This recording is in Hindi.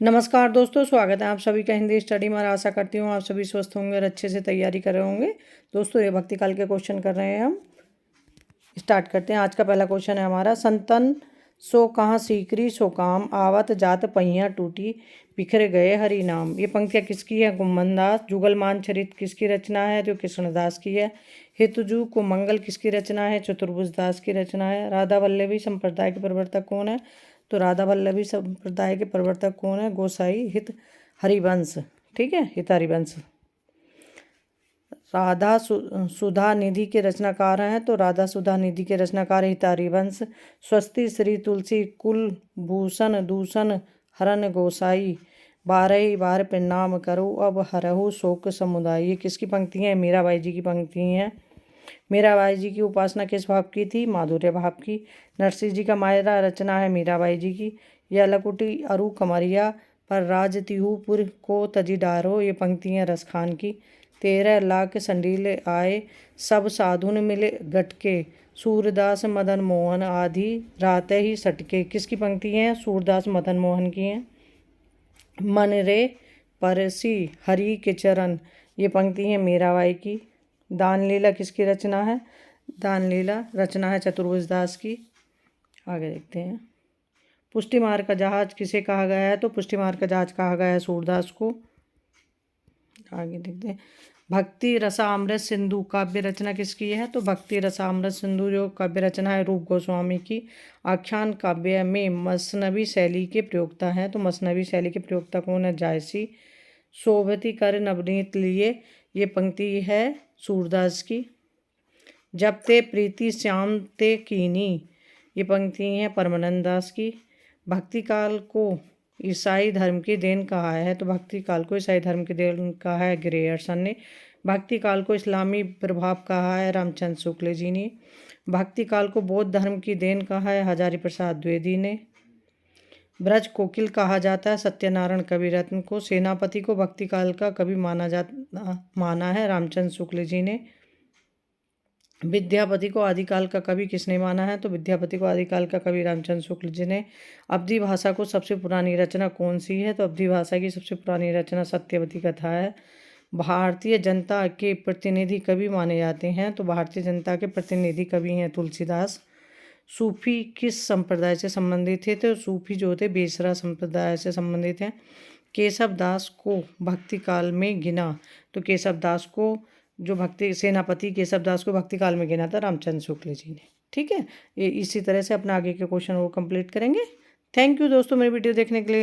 नमस्कार दोस्तों, स्वागत है आप सभी का हिंदी स्टडी में। आशा करती हूँ आप सभी स्वस्थ होंगे और अच्छे से तैयारी कर रहे होंगे। दोस्तों, ये भक्ति काल के क्वेश्चन कर रहे हैं हम। स्टार्ट करते हैं। आज का पहला क्वेश्चन है हमारा, संतन सो कहाँ सीकरी सो काम, आवत जात पहिया टूटी बिखर गए हरि नाम। ये पंक्तियाँ किसकी है? गुम्मन दास। जुगलमान चरित किसकी रचना है? जो कृष्णदास की है। हितजू को मंगल किसकी रचना है? चतुर्भुज दास की रचना है। राधा वल्लभी संप्रदाय के प्रवर्तक कौन है? तो राधा वल्लभी संप्रदाय के प्रवर्तक कौन है? गोसाई हित हरिवंश। ठीक है, हित हरिवंश। राधा सुधा निधि के रचनाकार हैं, तो राधा सुधा निधि के रचनाकार हित हरिवंश। स्वस्ति श्री तुलसी कुल भूषण दूषण हरन गोसाई, बारह बार प्रणाम करो अब हरहु शोक समुदाय। ये किसकी पंक्ति है? मीराबाई जी की पंक्ति हैं। मीराबाई जी की उपासना किस भाव की थी? माधुर्य भाव की। नरसिंह जी का मायरा रचना है मीराबाई जी की। यह लकुटी अरु कमरिया पर राज तिहुपुर को तजी डारो। ये पंक्तियाँ रस खान की। 13 लाख संडीले आए सब साधुन मिले गटके, सूरदास मदन मोहन आदि रात ही सटके। किसकी पंक्ति हैं? सूरदास मदन मोहन की हैं। मन रे परसी हरि के चरण, ये पंक्ति है मीराबाई की। दान लीला किसकी रचना है? दान लीला रचना है चतुर्भुज दास की। आगे देखते हैं। पुष्टि मार्ग का जहाज किसे कहा गया है? तो पुष्टि मार्ग का जहाज कहा गया है सूरदास को। आगे देखते हैं। भक्ति रसामृत सिंधु काव्य रचना किसकी है? तो भक्ति रसामृत सिंधु जो काव्य रचना है रूप गोस्वामी की। आख्यान काव्य में मसनवी शैली के प्रयोक्ता हैं, तो मसनवी शैली के प्रयोक्ता कौन है? जायसी। शोभती कर नवनीत लिए, ये पंक्ति है सूरदास की। जब ते प्रीति श्याम ते कीनी, ये पंक्ति है परमानंद दास की। भक्ति काल को ईसाई धर्म की देन कहा है, तो भक्ति काल को ईसाई धर्म की देन कहा है ग्रेयर्सन ने। भक्ति काल को इस्लामी प्रभाव कहा है रामचंद्र शुक्ल जी ने। भक्ति काल को बौद्ध धर्म की देन कहा है हजारी प्रसाद द्विवेदी ने। ब्रज कोकिल कहा जाता है सत्यनारायण कविरत्न को। सेनापति को भक्ति काल का कवि माना है रामचंद्र शुक्ल जी ने। विद्यापति को आदिकाल का कवि किसने माना है? तो विद्यापति को आदिकाल का कवि रामचंद्र शुक्ल जी ने। अवधी भाषा को सबसे पुरानी रचना कौन सी है? तो अवधी भाषा की सबसे पुरानी रचना सत्यवती कथा है। भारतीय जनता के प्रतिनिधि कवि माने जाते हैं, तो भारतीय जनता के प्रतिनिधि कवि हैं तुलसीदास। सूफी किस संप्रदाय से संबंधित थे? तो सूफी जो थे बेसरा संप्रदाय से संबंधित हैं। केशव दास को भक्ति काल में गिना, तो केशव दास को जो भक्ति सेनापति केशव दास को भक्ति काल में गिना था रामचंद्र शुक्ल जी ने। ठीक है, ये इसी तरह से अपना आगे के क्वेश्चन वो कंप्लीट करेंगे। थैंक यू दोस्तों मेरी वीडियो देखने के लिए।